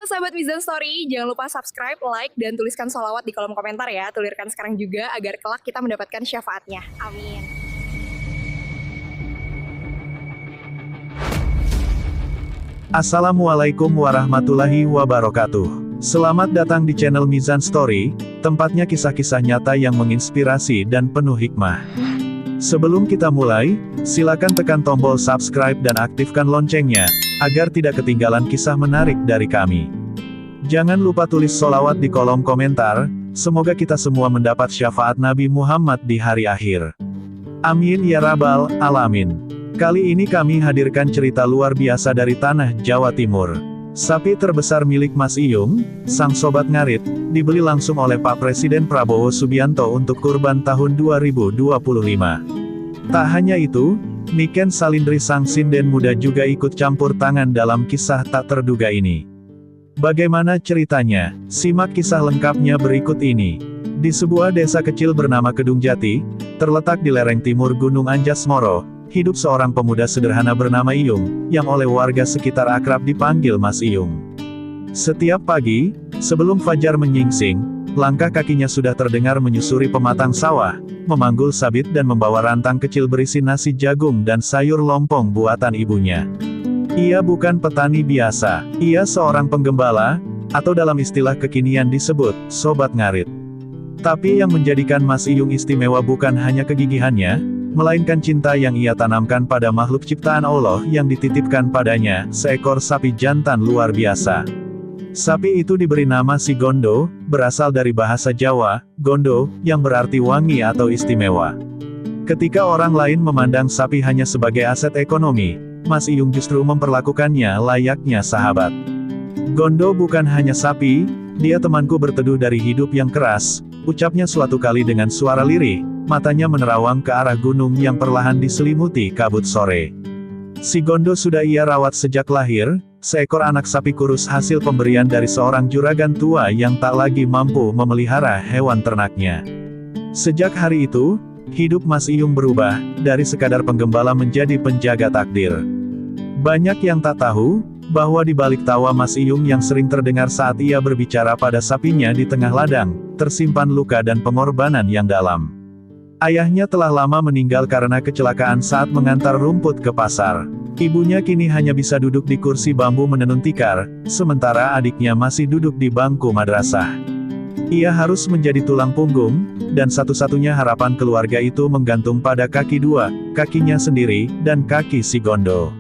Sahabat Mizan Story, jangan lupa subscribe, like, dan tuliskan sholawat di kolom komentar ya. Tulirkan sekarang juga agar kelak kita mendapatkan syafaatnya. Amin. Assalamualaikum warahmatullahi wabarakatuh. Selamat datang di channel Mizan Story, tempatnya kisah-kisah nyata yang menginspirasi dan penuh hikmah. Sebelum kita mulai, silakan tekan tombol subscribe dan aktifkan loncengnya, agar tidak ketinggalan kisah menarik dari kami. Jangan lupa tulis sholawat di kolom komentar, semoga kita semua mendapat syafaat Nabi Muhammad di hari akhir. Amin ya rabbal alamin. Kali ini kami hadirkan cerita luar biasa dari tanah Jawa Timur. Sapi terbesar milik Mas Iyung, sang sobat ngarit, dibeli langsung oleh Pak Presiden Prabowo Subianto untuk kurban tahun 2025. Tak hanya itu, Niken Salindri sang sinden muda juga ikut campur tangan dalam kisah tak terduga ini. Bagaimana ceritanya? Simak kisah lengkapnya berikut ini. Di sebuah desa kecil bernama Kedung Jati, terletak di lereng timur Gunung Anjas-Moro, hidup seorang pemuda sederhana bernama Iyung, yang oleh warga sekitar akrab dipanggil Mas Iyung. Setiap pagi, sebelum fajar menyingsing, langkah kakinya sudah terdengar menyusuri pematang sawah, memanggul sabit dan membawa rantang kecil berisi nasi jagung dan sayur lompong buatan ibunya. Ia bukan petani biasa, ia seorang penggembala, atau dalam istilah kekinian disebut, sobat ngarit. Tapi yang menjadikan Mas Iyung istimewa bukan hanya kegigihannya, melainkan cinta yang ia tanamkan pada makhluk ciptaan Allah yang dititipkan padanya, seekor sapi jantan luar biasa. Sapi itu diberi nama Si Gondo, berasal dari bahasa Jawa, Gondo, yang berarti wangi atau istimewa. Ketika orang lain memandang sapi hanya sebagai aset ekonomi, Mas Iyung justru memperlakukannya layaknya sahabat. Gondo bukan hanya sapi, dia temanku berteduh dari hidup yang keras, ucapnya suatu kali dengan suara lirih, matanya menerawang ke arah gunung yang perlahan diselimuti kabut sore. Si Gondo sudah ia rawat sejak lahir, seekor anak sapi kurus hasil pemberian dari seorang juragan tua yang tak lagi mampu memelihara hewan ternaknya. Sejak hari itu, hidup Mas Iyung berubah, dari sekadar penggembala menjadi penjaga takdir. Banyak yang tak tahu, bahwa di balik tawa Mas Iyung yang sering terdengar saat ia berbicara pada sapinya di tengah ladang, tersimpan luka dan pengorbanan yang dalam. Ayahnya telah lama meninggal karena kecelakaan saat mengantar rumput ke pasar. Ibunya kini hanya bisa duduk di kursi bambu menenun tikar, sementara adiknya masih duduk di bangku madrasah. Ia harus menjadi tulang punggung, dan satu-satunya harapan keluarga itu menggantung pada kaki dua, kakinya sendiri, dan kaki si Gondo.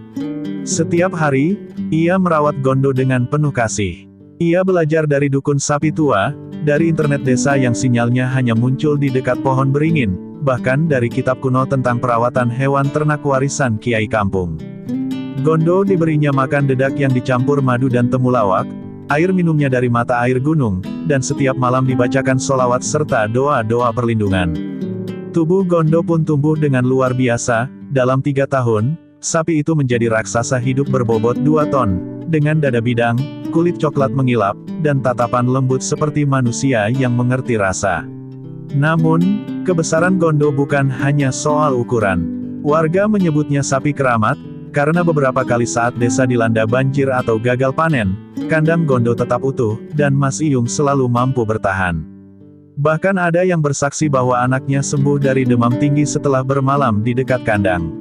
Setiap hari, ia merawat Gondo dengan penuh kasih. Ia belajar dari dukun sapi tua, dari internet desa yang sinyalnya hanya muncul di dekat pohon beringin, bahkan dari kitab kuno tentang perawatan hewan ternak warisan kiai kampung. Gondo diberinya makan dedak yang dicampur madu dan temulawak, air minumnya dari mata air gunung, dan setiap malam dibacakan sholawat serta doa-doa perlindungan. Tubuh Gondo pun tumbuh dengan luar biasa, dalam 3 tahun, sapi itu menjadi raksasa hidup berbobot 2 ton, dengan dada bidang, kulit coklat mengilap, dan tatapan lembut seperti manusia yang mengerti rasa. Namun, kebesaran Gondo bukan hanya soal ukuran. Warga menyebutnya sapi keramat, karena beberapa kali saat desa dilanda banjir atau gagal panen, kandang Gondo tetap utuh, dan Mas Iyung selalu mampu bertahan. Bahkan ada yang bersaksi bahwa anaknya sembuh dari demam tinggi setelah bermalam di dekat kandang.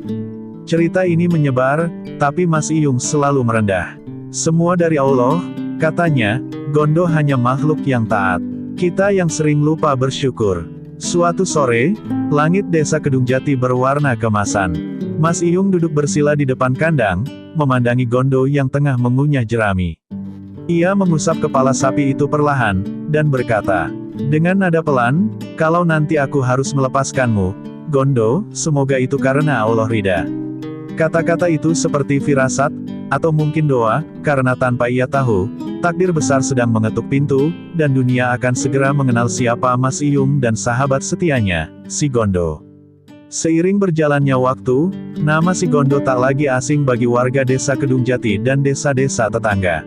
Cerita ini menyebar, tapi Mas Iyung selalu merendah. Semua dari Allah, katanya, Gondo hanya makhluk yang taat. Kita yang sering lupa bersyukur. Suatu sore, langit desa Kedung Jati berwarna kemasan. Mas Iyung duduk bersila di depan kandang, memandangi Gondo yang tengah mengunyah jerami. Ia mengusap kepala sapi itu perlahan, dan berkata, dengan nada pelan, kalau nanti aku harus melepaskanmu, Gondo, semoga itu karena Allah ridha. Kata-kata itu seperti firasat, atau mungkin doa, karena tanpa ia tahu, takdir besar sedang mengetuk pintu, dan dunia akan segera mengenal siapa Mas Iyung dan sahabat setianya, si Gondo. Seiring berjalannya waktu, nama si Gondo tak lagi asing bagi warga desa Kedung Jati dan desa-desa tetangga.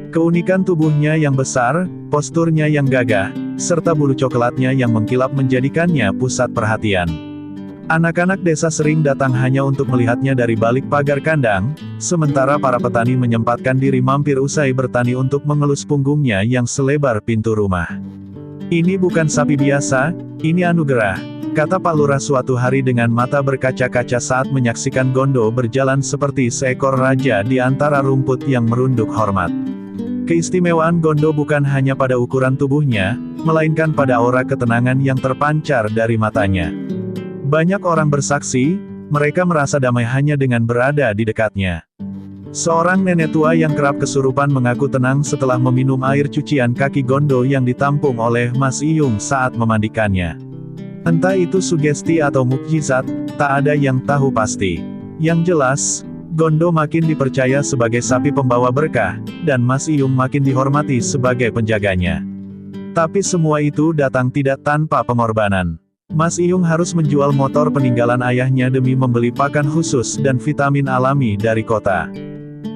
Keunikan tubuhnya yang besar, posturnya yang gagah, serta bulu coklatnya yang mengkilap menjadikannya pusat perhatian. Anak-anak desa sering datang hanya untuk melihatnya dari balik pagar kandang, sementara para petani menyempatkan diri mampir usai bertani untuk mengelus punggungnya yang selebar pintu rumah. "Ini bukan sapi biasa, ini anugerah," kata Pak Lurah suatu hari dengan mata berkaca-kaca saat menyaksikan Gondo berjalan seperti seekor raja di antara rumput yang merunduk hormat. Keistimewaan Gondo bukan hanya pada ukuran tubuhnya, melainkan pada aura ketenangan yang terpancar dari matanya. Banyak orang bersaksi, mereka merasa damai hanya dengan berada di dekatnya. Seorang nenek tua yang kerap kesurupan mengaku tenang setelah meminum air cucian kaki Gondo yang ditampung oleh Mas Iyung saat memandikannya. Entah itu sugesti atau mukjizat, tak ada yang tahu pasti. Yang jelas, Gondo makin dipercaya sebagai sapi pembawa berkah, dan Mas Iyung makin dihormati sebagai penjaganya. Tapi semua itu datang tidak tanpa pengorbanan. Mas Iyung harus menjual motor peninggalan ayahnya demi membeli pakan khusus dan vitamin alami dari kota.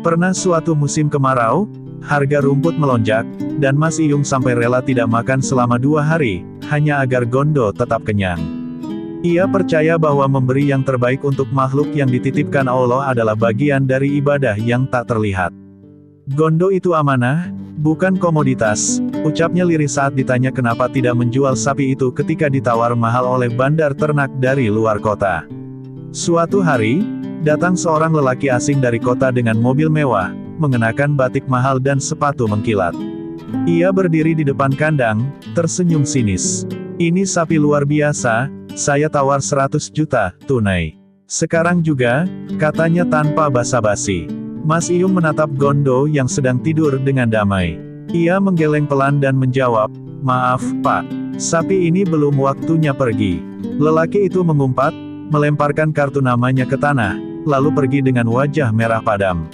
Pernah suatu musim kemarau, harga rumput melonjak, dan Mas Iyung sampai rela tidak makan selama 2 hari, hanya agar Gondo tetap kenyang. Ia percaya bahwa memberi yang terbaik untuk makhluk yang dititipkan Allah adalah bagian dari ibadah yang tak terlihat. "Gondo itu amanah, bukan komoditas," ucapnya lirih saat ditanya kenapa tidak menjual sapi itu ketika ditawar mahal oleh bandar ternak dari luar kota. Suatu hari, datang seorang lelaki asing dari kota dengan mobil mewah, mengenakan batik mahal dan sepatu mengkilat. Ia berdiri di depan kandang, tersenyum sinis. "Ini sapi luar biasa, saya tawar 100 juta, tunai. Sekarang juga," katanya tanpa basa-basi. Mas Iyung menatap Gondo yang sedang tidur dengan damai. Ia menggeleng pelan dan menjawab, "Maaf, Pak. Sapi ini belum waktunya pergi." Lelaki itu mengumpat, melemparkan kartu namanya ke tanah, lalu pergi dengan wajah merah padam.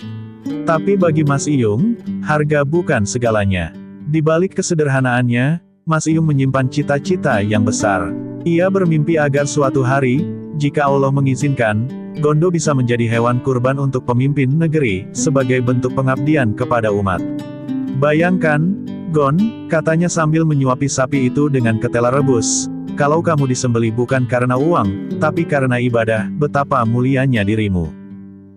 Tapi bagi Mas Iyung, harga bukan segalanya. Di balik kesederhanaannya, Mas Iyung menyimpan cita-cita yang besar. Ia bermimpi agar suatu hari, jika Allah mengizinkan, Gondo bisa menjadi hewan kurban untuk pemimpin negeri, sebagai bentuk pengabdian kepada umat. "Bayangkan, Gon," katanya sambil menyuapi sapi itu dengan ketela rebus, "kalau kamu disembelih bukan karena uang, tapi karena ibadah, betapa mulianya dirimu."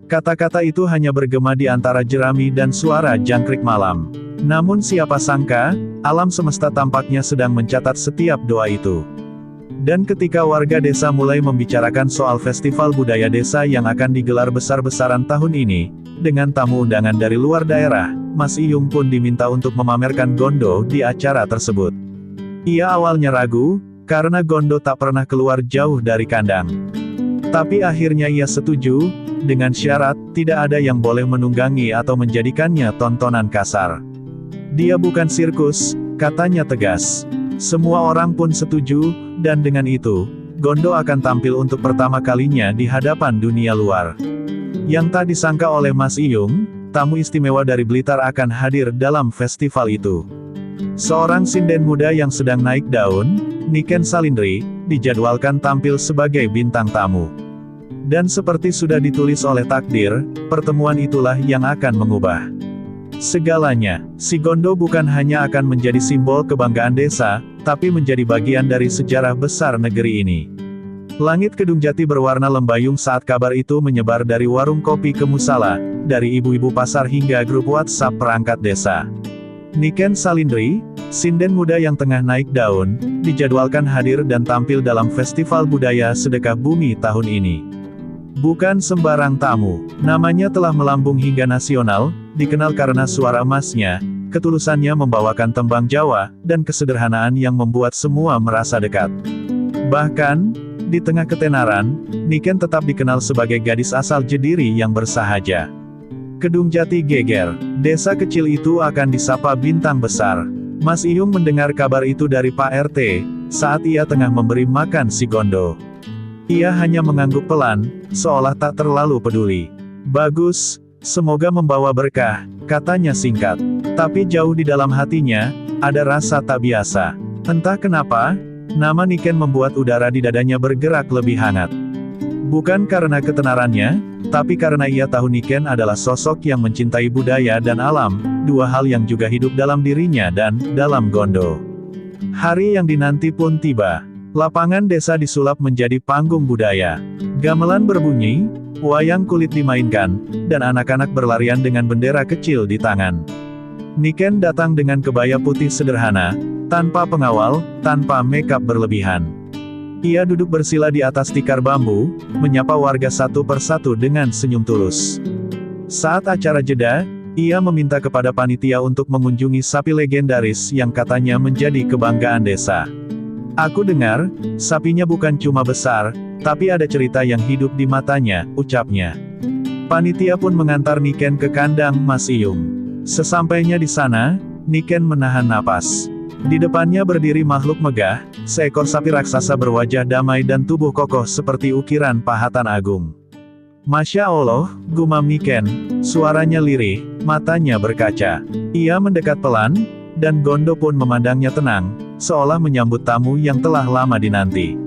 Kata-kata itu hanya bergema di antara jerami dan suara jangkrik malam. Namun siapa sangka, alam semesta tampaknya sedang mencatat setiap doa itu. Dan ketika warga desa mulai membicarakan soal festival budaya desa yang akan digelar besar-besaran tahun ini, dengan tamu undangan dari luar daerah, Mas Iyung pun diminta untuk memamerkan Gondo di acara tersebut. Ia awalnya ragu, karena Gondo tak pernah keluar jauh dari kandang. Tapi akhirnya ia setuju, dengan syarat, tidak ada yang boleh menunggangi atau menjadikannya tontonan kasar. "Dia bukan sirkus," katanya tegas. Semua orang pun setuju, dan dengan itu, Gondo akan tampil untuk pertama kalinya di hadapan dunia luar. Yang tak disangka oleh Mas Iyung, tamu istimewa dari Blitar akan hadir dalam festival itu. Seorang sinden muda yang sedang naik daun, Niken Salindri, dijadwalkan tampil sebagai bintang tamu. Dan seperti sudah ditulis oleh takdir, pertemuan itulah yang akan mengubah segalanya. Si Gondo bukan hanya akan menjadi simbol kebanggaan desa, tapi menjadi bagian dari sejarah besar negeri ini. Langit Kedung Jati berwarna lembayung saat kabar itu menyebar dari warung kopi ke musala, dari ibu-ibu pasar hingga grup WhatsApp perangkat desa. Niken Salindri, sinden muda yang tengah naik daun, dijadwalkan hadir dan tampil dalam Festival Budaya Sedekah Bumi tahun ini. Bukan sembarang tamu, namanya telah melambung hingga nasional, dikenal karena suara emasnya, ketulusannya membawakan tembang Jawa, dan kesederhanaan yang membuat semua merasa dekat. Bahkan, di tengah ketenaran, Niken tetap dikenal sebagai gadis asal Jediri yang bersahaja. Kedung Jati geger, desa kecil itu akan disapa bintang besar. Mas Iyung mendengar kabar itu dari Pak RT, saat ia tengah memberi makan si Gondo. Ia hanya mengangguk pelan, seolah tak terlalu peduli. "Bagus, semoga membawa berkah," katanya singkat. Tapi jauh di dalam hatinya, ada rasa tak biasa. Entah kenapa, nama Niken membuat udara di dadanya bergerak lebih hangat. Bukan karena ketenarannya, tapi karena ia tahu Niken adalah sosok yang mencintai budaya dan alam, dua hal yang juga hidup dalam dirinya dan dalam Gondo. Hari yang dinanti pun tiba. Lapangan desa disulap menjadi panggung budaya. Gamelan berbunyi, wayang kulit dimainkan, dan anak-anak berlarian dengan bendera kecil di tangan. Niken datang dengan kebaya putih sederhana, tanpa pengawal, tanpa makeup berlebihan. Ia duduk bersila di atas tikar bambu, menyapa warga satu persatu dengan senyum tulus. Saat acara jeda, ia meminta kepada panitia untuk mengunjungi sapi legendaris yang katanya menjadi kebanggaan desa. Aku dengar, sapinya bukan cuma besar, tapi ada cerita yang hidup di matanya, ucapnya. Panitia pun mengantar Niken ke kandang Mas Iyung. Sesampainya di sana, Niken menahan napas. Di depannya berdiri makhluk megah, seekor sapi raksasa berwajah damai dan tubuh kokoh seperti ukiran pahatan agung. Masya Allah, gumam Niken, suaranya lirih, matanya berkaca. Ia mendekat pelan, dan Gondo pun memandangnya tenang, seolah menyambut tamu yang telah lama dinanti.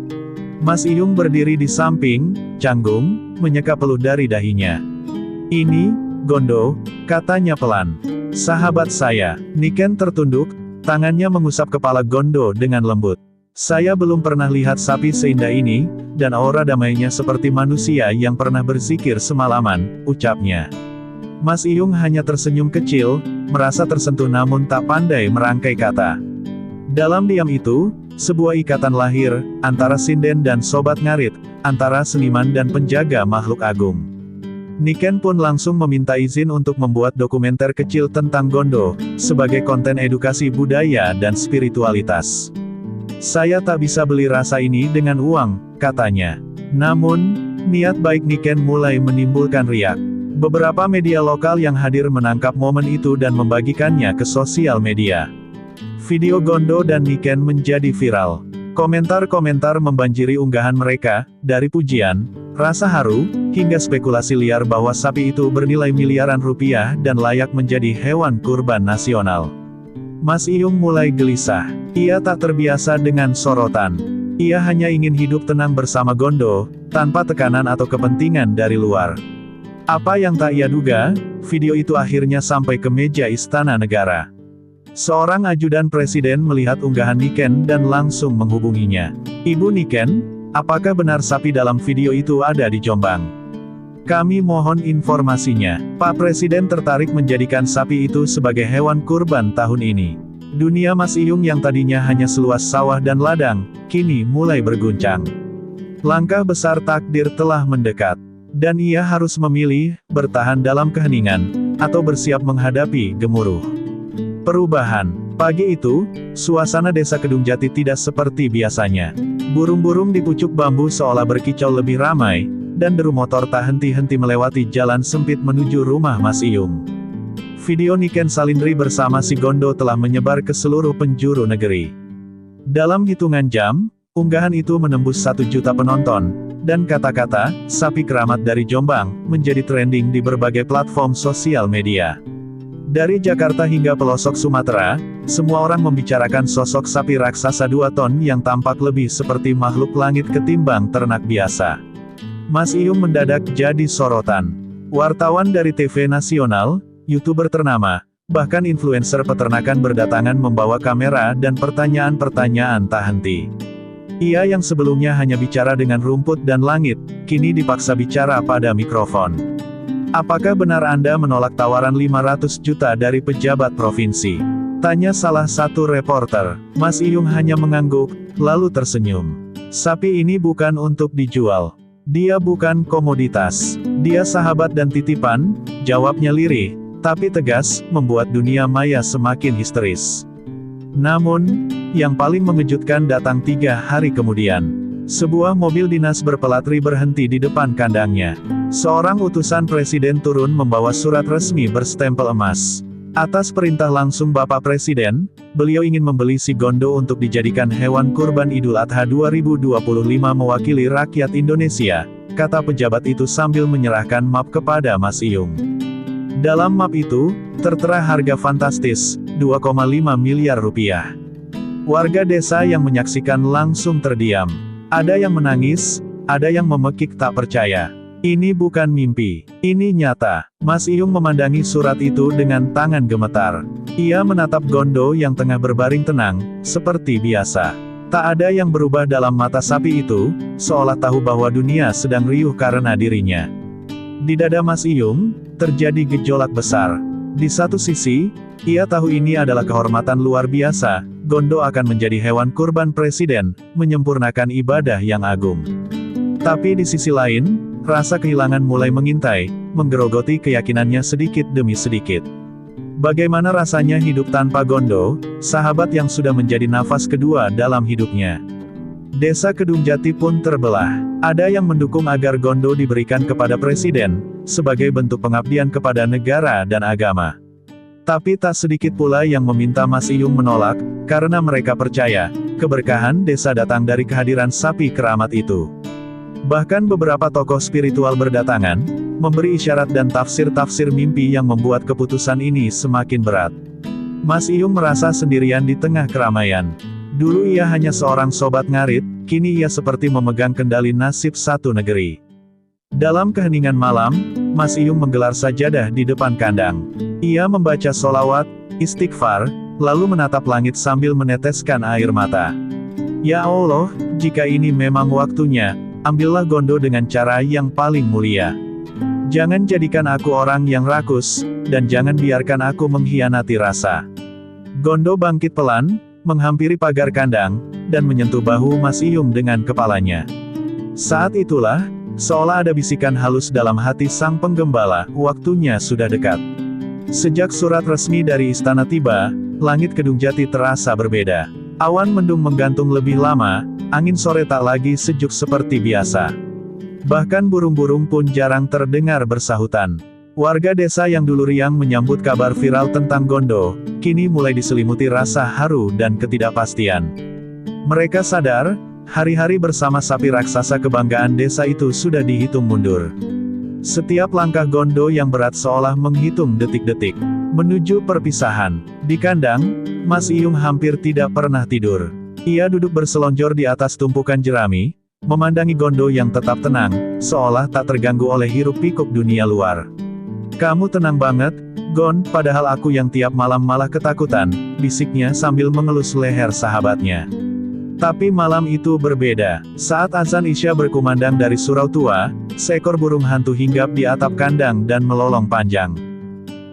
Mas Iyung berdiri di samping, canggung, menyeka peluh dari dahinya. Ini, Gondo, katanya pelan. Sahabat saya. Niken tertunduk, tangannya mengusap kepala Gondo dengan lembut. Saya belum pernah lihat sapi seindah ini, dan aura damainya seperti manusia yang pernah berzikir semalaman, ucapnya. Mas Iyung hanya tersenyum kecil, merasa tersentuh namun tak pandai merangkai kata. Dalam diam itu, sebuah ikatan lahir, antara sinden dan sobat ngarit, antara seniman dan penjaga makhluk agung. Niken pun langsung meminta izin untuk membuat dokumenter kecil tentang Gondo, sebagai konten edukasi budaya dan spiritualitas. Saya tak bisa beli rasa ini dengan uang, katanya. Namun, niat baik Niken mulai menimbulkan riak. Beberapa media lokal yang hadir menangkap momen itu dan membagikannya ke sosial media. Video Gondo dan Niken menjadi viral. Komentar-komentar membanjiri unggahan mereka, dari pujian, rasa haru, hingga spekulasi liar bahwa sapi itu bernilai miliaran rupiah dan layak menjadi hewan kurban nasional. Mas Iyung mulai gelisah. Ia tak terbiasa dengan sorotan. Ia hanya ingin hidup tenang bersama Gondo, tanpa tekanan atau kepentingan dari luar. Apa yang tak ia duga, video itu akhirnya sampai ke meja Istana Negara. Seorang ajudan presiden melihat unggahan Niken dan langsung menghubunginya. Ibu Niken, apakah benar sapi dalam video itu ada di Jombang? Kami mohon informasinya. Pak Presiden tertarik menjadikan sapi itu sebagai hewan kurban tahun ini. Dunia Mas Iyung yang tadinya hanya seluas sawah dan ladang, kini mulai berguncang. Langkah besar takdir telah mendekat. Dan ia harus memilih, bertahan dalam keheningan, atau bersiap menghadapi gemuruh perubahan. Pagi itu, suasana desa Kedung Jati tidak seperti biasanya. Burung-burung di pucuk bambu seolah berkicau lebih ramai, dan deru motor tak henti-henti melewati jalan sempit menuju rumah Mas Iyung. Video Niken Salindri bersama si Gondo telah menyebar ke seluruh penjuru negeri. Dalam hitungan jam, unggahan itu menembus 1 juta penonton, dan kata-kata, sapi keramat dari Jombang, menjadi trending di berbagai platform sosial media. Dari Jakarta hingga pelosok Sumatera, semua orang membicarakan sosok sapi raksasa 2 ton yang tampak lebih seperti makhluk langit ketimbang ternak biasa. Mas Iyung mendadak jadi sorotan. Wartawan dari TV nasional, YouTuber ternama, bahkan influencer peternakan berdatangan membawa kamera dan pertanyaan-pertanyaan tak henti. Ia yang sebelumnya hanya bicara dengan rumput dan langit, kini dipaksa bicara pada mikrofon. Apakah benar Anda menolak tawaran 500 juta dari pejabat provinsi? Tanya salah satu reporter. Mas Iyung hanya mengangguk, lalu tersenyum. Sapi ini bukan untuk dijual. Dia bukan komoditas. Dia sahabat dan titipan, jawabnya lirih, tapi tegas, membuat dunia maya semakin histeris. Namun, yang paling mengejutkan datang 3 hari kemudian. Sebuah mobil dinas berpelatri berhenti di depan kandangnya. Seorang utusan presiden turun membawa surat resmi berstempel emas. Atas perintah langsung Bapak Presiden, beliau ingin membeli si Gondo untuk dijadikan hewan kurban Idul Adha 2025 mewakili rakyat Indonesia, kata pejabat itu sambil menyerahkan map kepada Mas Iyung. Dalam map itu, tertera harga fantastis, 2,5 miliar rupiah. Warga desa yang menyaksikan langsung terdiam. Ada yang menangis, ada yang memekik tak percaya. Ini bukan mimpi, ini nyata. Mas Iyung memandangi surat itu dengan tangan gemetar. Ia menatap Gondo yang tengah berbaring tenang, seperti biasa. Tak ada yang berubah dalam mata sapi itu, seolah tahu bahwa dunia sedang riuh karena dirinya. Di dada Mas Iyung, terjadi gejolak besar. Di satu sisi, ia tahu ini adalah kehormatan luar biasa, Gondo akan menjadi hewan kurban presiden, menyempurnakan ibadah yang agung. Tapi di sisi lain, rasa kehilangan mulai mengintai, menggerogoti keyakinannya sedikit demi sedikit. Bagaimana rasanya hidup tanpa Gondo, sahabat yang sudah menjadi nafas kedua dalam hidupnya. Desa Kedung Jati pun terbelah. Ada yang mendukung agar Gondo diberikan kepada presiden, sebagai bentuk pengabdian kepada negara dan agama. Tapi tak sedikit pula yang meminta Mas Iyung menolak, karena mereka percaya, keberkahan desa datang dari kehadiran sapi keramat itu. Bahkan beberapa tokoh spiritual berdatangan, memberi isyarat dan tafsir-tafsir mimpi yang membuat keputusan ini semakin berat. Mas Iyung merasa sendirian di tengah keramaian. Dulu ia hanya seorang sobat ngarit, kini ia seperti memegang kendali nasib satu negeri. Dalam keheningan malam, Mas Iyung menggelar sajadah di depan kandang. Ia membaca solawat, istighfar, lalu menatap langit sambil meneteskan air mata. Ya Allah, jika ini memang waktunya, ambillah Gondo dengan cara yang paling mulia. Jangan jadikan aku orang yang rakus, dan jangan biarkan aku mengkhianati rasa. Gondo bangkit pelan, menghampiri pagar kandang, dan menyentuh bahu Mas Iyung dengan kepalanya. Saat itulah, seolah ada bisikan halus dalam hati sang penggembala, waktunya sudah dekat. Sejak surat resmi dari istana tiba, langit Kedung Jati terasa berbeda. Awan mendung menggantung lebih lama, angin sore tak lagi sejuk seperti biasa. Bahkan burung-burung pun jarang terdengar bersahutan. Warga desa yang dulu riang menyambut kabar viral tentang Gondo, kini mulai diselimuti rasa haru dan ketidakpastian. Mereka sadar, hari-hari bersama sapi raksasa kebanggaan desa itu sudah dihitung mundur. Setiap langkah Gondo yang berat seolah menghitung detik-detik. Menuju perpisahan. Di kandang, Mas Iyung hampir tidak pernah tidur. Ia duduk berselonjor di atas tumpukan jerami, memandangi Gondo yang tetap tenang, seolah tak terganggu oleh hiruk pikuk dunia luar. Kamu tenang banget, Gon, padahal aku yang tiap malam malah ketakutan, bisiknya sambil mengelus leher sahabatnya. Tapi malam itu berbeda. Saat azan Isya berkumandang dari surau tua, seekor burung hantu hinggap di atap kandang dan melolong panjang.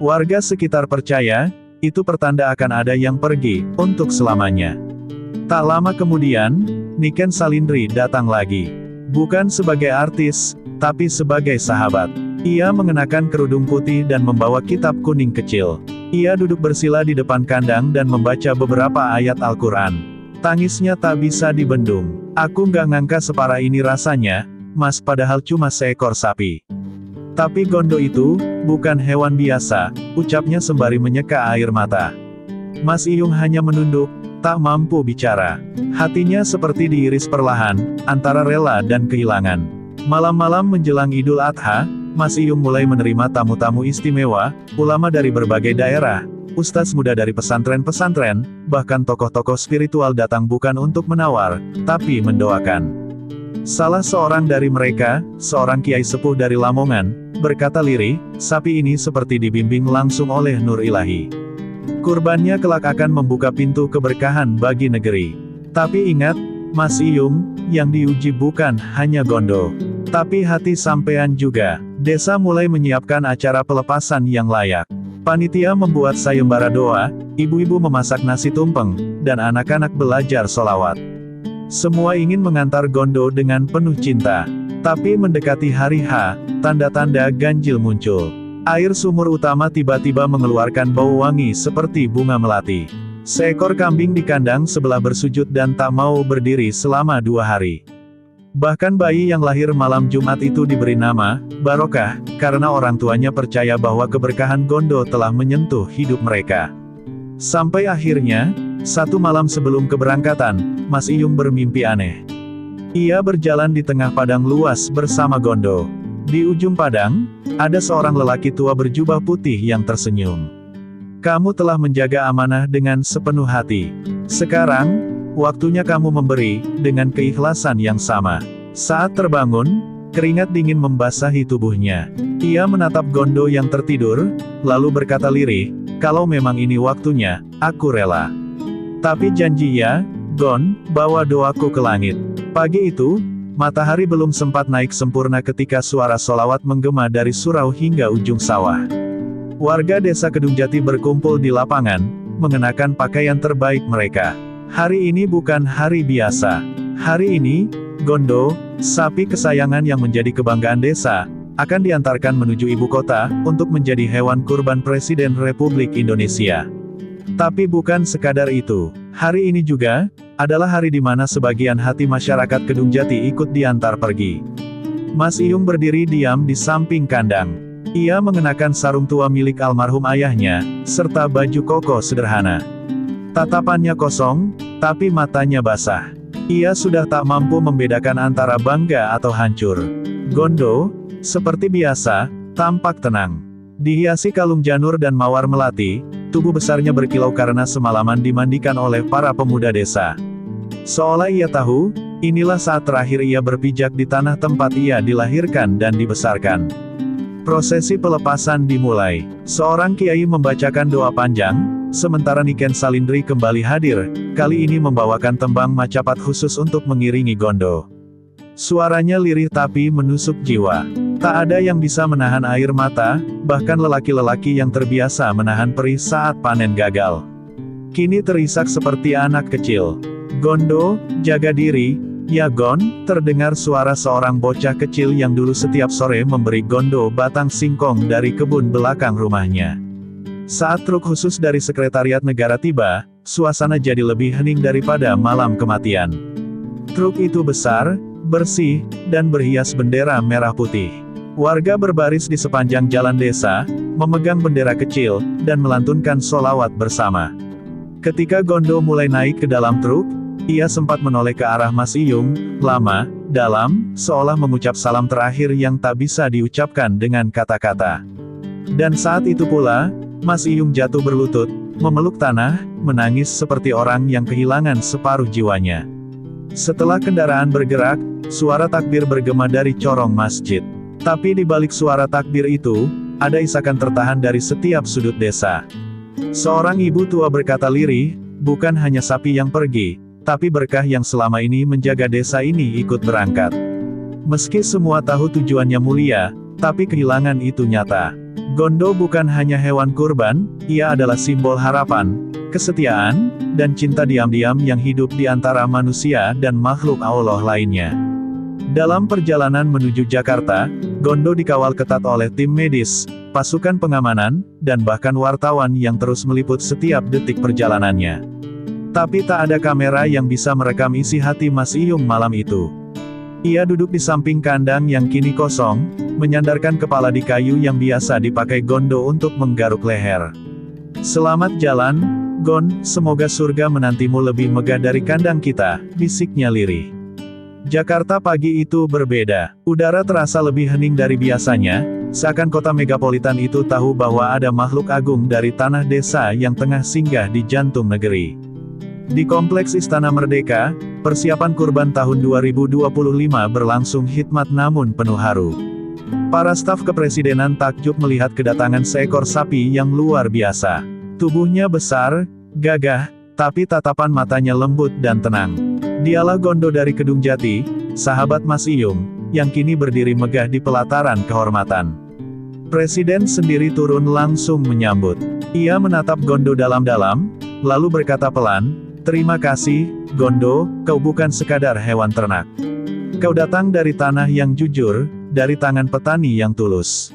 Warga sekitar percaya, itu pertanda akan ada yang pergi, untuk selamanya. Tak lama kemudian, Niken Salindri datang lagi. Bukan sebagai artis, tapi sebagai sahabat. Ia mengenakan kerudung putih dan membawa kitab kuning kecil. Ia duduk bersila di depan kandang dan membaca beberapa ayat Al-Quran. Tangisnya tak bisa dibendung. Aku nggak ngangka separah ini rasanya, Mas, padahal cuma seekor sapi. Tapi Gondo itu, bukan hewan biasa, ucapnya sembari menyeka air mata. Mas Iyung hanya menunduk, tak mampu bicara. Hatinya seperti diiris perlahan, antara rela dan kehilangan. Malam-malam menjelang Idul Adha, Mas Iyung mulai menerima tamu-tamu istimewa, ulama dari berbagai daerah, ustadz muda dari pesantren-pesantren, bahkan tokoh-tokoh spiritual datang bukan untuk menawar, tapi mendoakan. Salah seorang dari mereka, seorang kiai sepuh dari Lamongan, berkata lirih, sapi ini seperti dibimbing langsung oleh Nur Ilahi. Kurbannya kelak akan membuka pintu keberkahan bagi negeri. Tapi ingat, Mas Iyung, yang diuji bukan hanya Gondo, tapi hati sampean juga. Desa mulai menyiapkan acara pelepasan yang layak. Panitia membuat sayembara doa, ibu-ibu memasak nasi tumpeng, dan anak-anak belajar solawat. Semua ingin mengantar Gondo dengan penuh cinta. Tapi mendekati hari H, tanda-tanda ganjil muncul. Air sumur utama tiba-tiba mengeluarkan bau wangi seperti bunga melati. Seekor kambing di kandang sebelah bersujud dan tak mau berdiri selama 2 hari. Bahkan bayi yang lahir malam Jumat itu diberi nama Barokah, karena orang tuanya percaya bahwa keberkahan Gondo telah menyentuh hidup mereka. Sampai akhirnya, satu malam sebelum keberangkatan, Mas Iyung bermimpi aneh. Ia berjalan di tengah padang luas bersama Gondo. Di ujung padang, ada seorang lelaki tua berjubah putih yang tersenyum. Kamu telah menjaga amanah dengan sepenuh hati. Sekarang, waktunya kamu memberi, dengan keikhlasan yang sama. Saat terbangun, keringat dingin membasahi tubuhnya. Ia menatap Gondo yang tertidur, lalu berkata lirih, kalau memang ini waktunya, aku rela. Tapi janji ya, Gon, bawa doaku ke langit. Pagi itu, matahari belum sempat naik sempurna ketika suara sholawat menggema dari surau hingga ujung sawah. Warga desa Kedungjati berkumpul di lapangan, mengenakan pakaian terbaik mereka. Hari ini bukan hari biasa. Hari ini, Gondo, sapi kesayangan yang menjadi kebanggaan desa, akan diantarkan menuju ibu kota, untuk menjadi hewan kurban Presiden Republik Indonesia. Tapi bukan sekadar itu. Hari ini juga, adalah hari di mana sebagian hati masyarakat Kedungjati ikut diantar pergi. Mas Iyung berdiri diam di samping kandang. Ia mengenakan sarung tua milik almarhum ayahnya, serta baju koko sederhana. Tatapannya kosong, tapi matanya basah. Ia sudah tak mampu membedakan antara bangga atau hancur. Gondo, seperti biasa, tampak tenang. Dihiasi kalung janur dan mawar melati, tubuh besarnya berkilau karena semalaman dimandikan oleh para pemuda desa. Seolah ia tahu, inilah saat terakhir ia berpijak di tanah tempat ia dilahirkan dan dibesarkan. Prosesi pelepasan dimulai. Seorang kiai membacakan doa panjang, sementara Niken Salindri kembali hadir, kali ini membawakan tembang macapat khusus untuk mengiringi Gondo. Suaranya lirih tapi menusuk jiwa. Tak ada yang bisa menahan air mata, bahkan lelaki-lelaki yang terbiasa menahan perih saat panen gagal. Kini terisak seperti anak kecil. Gondo, jaga diri, ya Gon, terdengar suara seorang bocah kecil yang dulu setiap sore memberi Gondo batang singkong dari kebun belakang rumahnya. Saat truk khusus dari Sekretariat Negara tiba, suasana jadi lebih hening daripada malam kematian. Truk itu besar, bersih, dan berhias bendera merah putih. Warga berbaris di sepanjang jalan desa, memegang bendera kecil, dan melantunkan sholawat bersama. Ketika Gondo mulai naik ke dalam truk, ia sempat menoleh ke arah Mas Iyung, lama, dalam, seolah mengucap salam terakhir yang tak bisa diucapkan dengan kata-kata. Dan saat itu pula, Mas Iyung jatuh berlutut, memeluk tanah, menangis seperti orang yang kehilangan separuh jiwanya. Setelah kendaraan bergerak, suara takbir bergema dari corong masjid. Tapi di balik suara takbir itu, ada isakan tertahan dari setiap sudut desa. Seorang ibu tua berkata lirih, bukan hanya sapi yang pergi, tapi berkah yang selama ini menjaga desa ini ikut berangkat. Meski semua tahu tujuannya mulia, tapi kehilangan itu nyata. Gondo bukan hanya hewan kurban, ia adalah simbol harapan, kesetiaan, dan cinta diam-diam yang hidup di antara manusia dan makhluk Allah lainnya. Dalam perjalanan menuju Jakarta, Gondo dikawal ketat oleh tim medis, pasukan pengamanan, dan bahkan wartawan yang terus meliput setiap detik perjalanannya. Tapi tak ada kamera yang bisa merekam isi hati Mas Iyung malam itu. Ia duduk di samping kandang yang kini kosong, menyandarkan kepala di kayu yang biasa dipakai Gondo untuk menggaruk leher. "Selamat jalan, Gon, semoga surga menantimu lebih megah dari kandang kita," bisiknya lirih. Jakarta pagi itu berbeda. Udara terasa lebih hening dari biasanya, seakan kota megapolitan itu tahu bahwa ada makhluk agung dari tanah desa yang tengah singgah di jantung negeri. Di Kompleks Istana Merdeka, persiapan kurban tahun 2025 berlangsung hikmat namun penuh haru. Para staf kepresidenan takjub melihat kedatangan seekor sapi yang luar biasa. Tubuhnya besar, gagah, tapi tatapan matanya lembut dan tenang. Dialah Gondo dari Kedungjati, sahabat Mas Iyung, yang kini berdiri megah di pelataran kehormatan. Presiden sendiri turun langsung menyambut. Ia menatap Gondo dalam-dalam, lalu berkata pelan, "Terima kasih, Gondo, kau bukan sekadar hewan ternak. Kau datang dari tanah yang jujur, dari tangan petani yang tulus.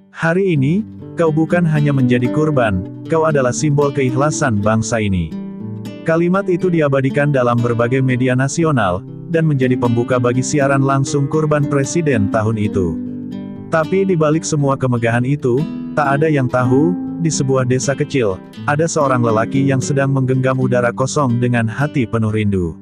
Hari ini, kau bukan hanya menjadi kurban, kau adalah simbol keikhlasan bangsa ini." Kalimat itu diabadikan dalam berbagai media nasional, dan menjadi pembuka bagi siaran langsung kurban presiden tahun itu. Tapi di balik semua kemegahan itu, tak ada yang tahu, di sebuah desa kecil, ada seorang lelaki yang sedang menggenggam udara kosong dengan hati penuh rindu.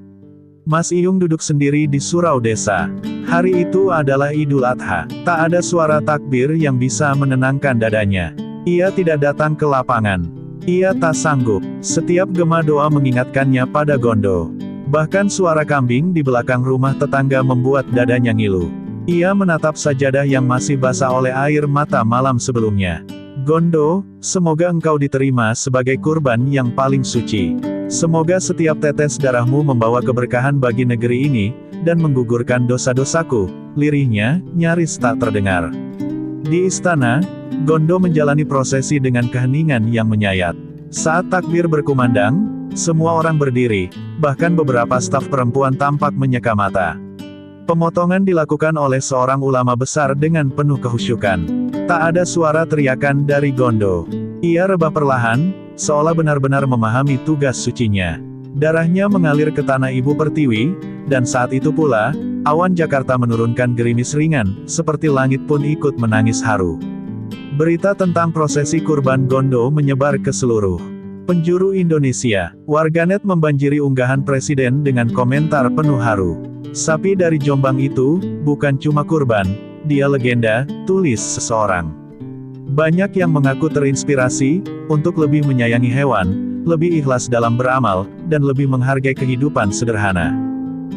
Mas Iyung duduk sendiri di surau desa. Hari itu adalah Idul Adha. Tak ada suara takbir yang bisa menenangkan dadanya. Ia tidak datang ke lapangan. Ia tak sanggup. Setiap gema doa mengingatkannya pada Gondo. Bahkan suara kambing di belakang rumah tetangga membuat dadanya ngilu. Ia menatap sajadah yang masih basah oleh air mata malam sebelumnya. "Gondo, semoga engkau diterima sebagai kurban yang paling suci. Semoga setiap tetes darahmu membawa keberkahan bagi negeri ini, dan menggugurkan dosa-dosaku, lirihnya, nyaris tak terdengar. Di istana, Gondo menjalani prosesi dengan keheningan yang menyayat. Saat takbir berkumandang, semua orang berdiri, bahkan beberapa staf perempuan tampak menyeka mata. Pemotongan dilakukan oleh seorang ulama besar dengan penuh kehusyukan. Tak ada suara teriakan dari Gondo. Ia rebah perlahan, seolah benar-benar memahami tugas sucinya. Darahnya mengalir ke tanah ibu pertiwi, dan saat itu pula, awan Jakarta menurunkan gerimis ringan, seperti langit pun ikut menangis haru. Berita tentang prosesi kurban Gondo menyebar ke seluruh penjuru Indonesia. Warganet membanjiri unggahan presiden dengan komentar penuh haru. Sapi dari Jombang itu, bukan cuma kurban, dia legenda, tulis seseorang. Banyak yang mengaku terinspirasi, untuk lebih menyayangi hewan, lebih ikhlas dalam beramal, dan lebih menghargai kehidupan sederhana.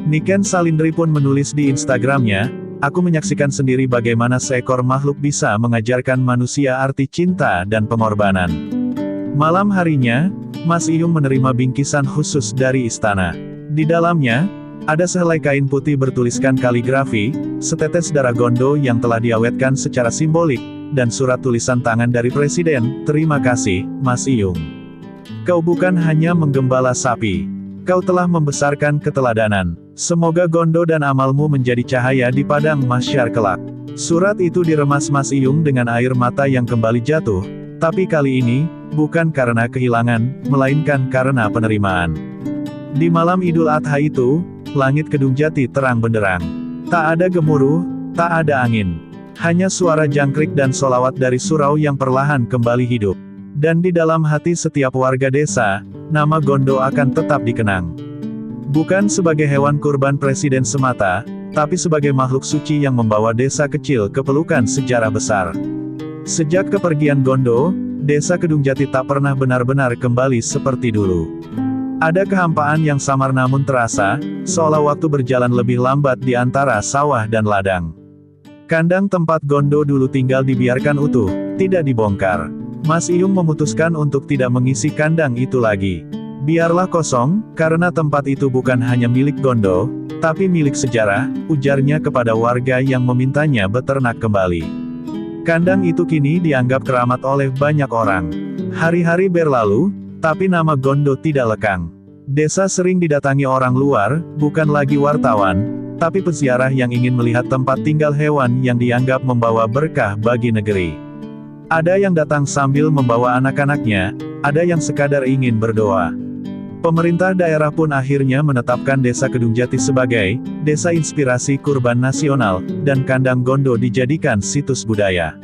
Niken Salindri pun menulis di Instagramnya, "Aku menyaksikan sendiri bagaimana seekor makhluk bisa mengajarkan manusia arti cinta dan pengorbanan." Malam harinya, Mas Iyung menerima bingkisan khusus dari istana. Di dalamnya, ada sehelai kain putih bertuliskan kaligrafi, setetes darah Gondo yang telah diawetkan secara simbolik, dan surat tulisan tangan dari Presiden, "Terima kasih, Mas Iyung. Kau bukan hanya menggembala sapi. Kau telah membesarkan keteladanan. Semoga Gondo dan amalmu menjadi cahaya di padang mahsyar kelak." Surat itu diremas Mas Iyung dengan air mata yang kembali jatuh, tapi kali ini, bukan karena kehilangan, melainkan karena penerimaan. Di malam Idul Adha itu, langit Kedung Jati terang benderang. Tak ada gemuruh, tak ada angin. Hanya suara jangkrik dan solawat dari surau yang perlahan kembali hidup. Dan di dalam hati setiap warga desa, nama Gondo akan tetap dikenang. Bukan sebagai hewan kurban presiden semata, tapi sebagai makhluk suci yang membawa desa kecil ke pelukan sejarah besar. Sejak kepergian Gondo, desa Kedung Jati tak pernah benar-benar kembali seperti dulu. Ada kehampaan yang samar namun terasa, seolah waktu berjalan lebih lambat di antara sawah dan ladang. Kandang tempat Gondo dulu tinggal dibiarkan utuh, tidak dibongkar. Mas Iyung memutuskan untuk tidak mengisi kandang itu lagi. Biarlah kosong, karena tempat itu bukan hanya milik Gondo, tapi milik sejarah, ujarnya kepada warga yang memintanya beternak kembali. Kandang itu kini dianggap keramat oleh banyak orang. Hari-hari berlalu, tapi nama Gondo tidak lekang. Desa sering didatangi orang luar, bukan lagi wartawan, tapi peziarah yang ingin melihat tempat tinggal hewan yang dianggap membawa berkah bagi negeri. Ada yang datang sambil membawa anak-anaknya, ada yang sekadar ingin berdoa. Pemerintah daerah pun akhirnya menetapkan Desa Kedung Jati sebagai Desa Inspirasi Kurban Nasional, dan kandang Gondo dijadikan situs budaya.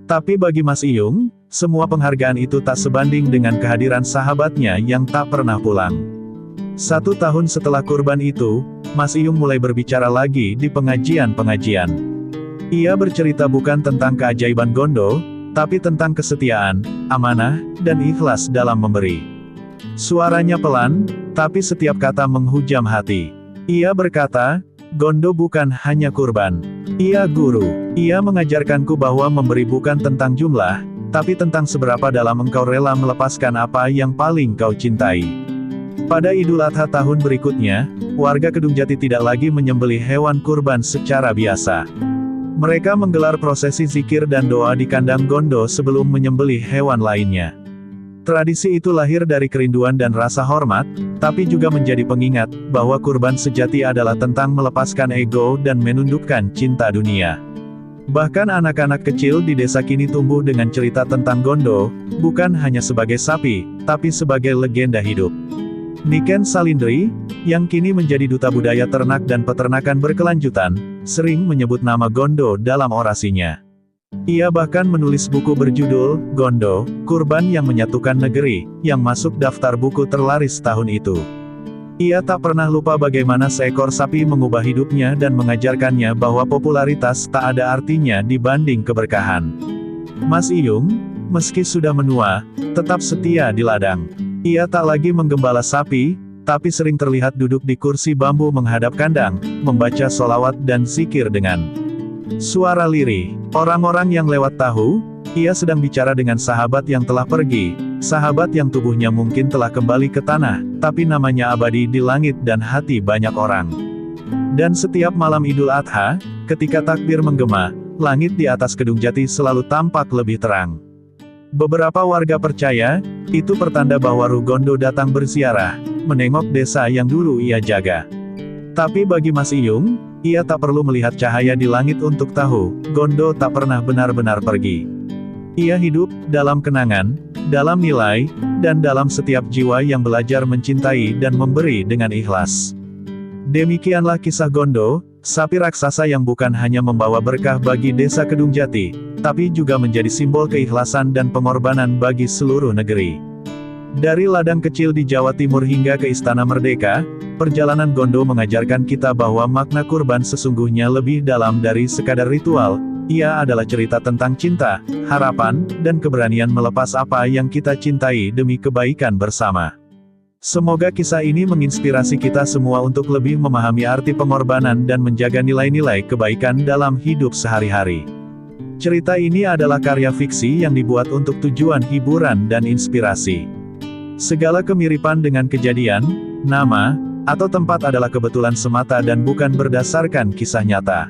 Tapi bagi Mas Iyung, semua penghargaan itu tak sebanding dengan kehadiran sahabatnya yang tak pernah pulang. 1 tahun setelah kurban itu, Mas Iyung mulai berbicara lagi di pengajian-pengajian. Ia bercerita bukan tentang keajaiban Gondo, tapi tentang kesetiaan, amanah, dan ikhlas dalam memberi. Suaranya pelan, tapi setiap kata menghujam hati. Ia berkata, "Gondo bukan hanya kurban. Ia guru. Ia mengajarkanku bahwa memberi bukan tentang jumlah, tapi tentang seberapa dalam engkau rela melepaskan apa yang paling kau cintai." Pada Idul Adha tahun berikutnya, warga Kedung Jati tidak lagi menyembelih hewan kurban secara biasa. Mereka menggelar prosesi zikir dan doa di kandang Gondo sebelum menyembelih hewan lainnya. Tradisi itu lahir dari kerinduan dan rasa hormat, tapi juga menjadi pengingat bahwa kurban sejati adalah tentang melepaskan ego dan menundukkan cinta dunia. Bahkan anak-anak kecil di desa kini tumbuh dengan cerita tentang Gondo, bukan hanya sebagai sapi, tapi sebagai legenda hidup. Niken Salindri, yang kini menjadi duta budaya ternak dan peternakan berkelanjutan, sering menyebut nama Gondo dalam orasinya. Ia bahkan menulis buku berjudul, Gondo, Kurban yang Menyatukan Negeri, yang masuk daftar buku terlaris tahun itu. Ia tak pernah lupa bagaimana seekor sapi mengubah hidupnya dan mengajarkannya bahwa popularitas tak ada artinya dibanding keberkahan. Mas Iyung, meski sudah menua, tetap setia di ladang. Ia tak lagi menggembala sapi, tapi sering terlihat duduk di kursi bambu menghadap kandang, membaca solawat dan zikir dengan suara lirih. Orang-orang yang lewat tahu, ia sedang bicara dengan sahabat yang telah pergi, sahabat yang tubuhnya mungkin telah kembali ke tanah, tapi namanya abadi di langit dan hati banyak orang. Dan setiap malam Idul Adha, ketika takbir menggema, langit di atas Kedung Jati selalu tampak lebih terang. Beberapa warga percaya, itu pertanda bahwa Ruh Gondo datang berziarah, menengok desa yang dulu ia jaga. Tapi bagi Mas Iyung, ia tak perlu melihat cahaya di langit untuk tahu, Gondo tak pernah benar-benar pergi. Ia hidup dalam kenangan, dalam nilai, dan dalam setiap jiwa yang belajar mencintai dan memberi dengan ikhlas. Demikianlah kisah Gondo, sapi raksasa yang bukan hanya membawa berkah bagi desa Kedung Jati, tapi juga menjadi simbol keikhlasan dan pengorbanan bagi seluruh negeri. Dari ladang kecil di Jawa Timur hingga ke Istana Merdeka, perjalanan Gondo mengajarkan kita bahwa makna kurban sesungguhnya lebih dalam dari sekadar ritual. Ia adalah cerita tentang cinta, harapan, dan keberanian melepas apa yang kita cintai demi kebaikan bersama. Semoga kisah ini menginspirasi kita semua untuk lebih memahami arti pengorbanan dan menjaga nilai-nilai kebaikan dalam hidup sehari-hari. Cerita ini adalah karya fiksi yang dibuat untuk tujuan hiburan dan inspirasi. Segala kemiripan dengan kejadian, nama, atau tempat adalah kebetulan semata dan bukan berdasarkan kisah nyata.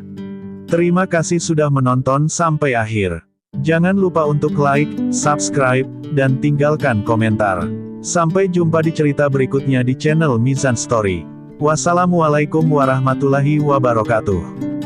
Terima kasih sudah menonton sampai akhir. Jangan lupa untuk like, subscribe, dan tinggalkan komentar. Sampai jumpa di cerita berikutnya di channel Mizan Story. Wassalamualaikum warahmatullahi wabarakatuh.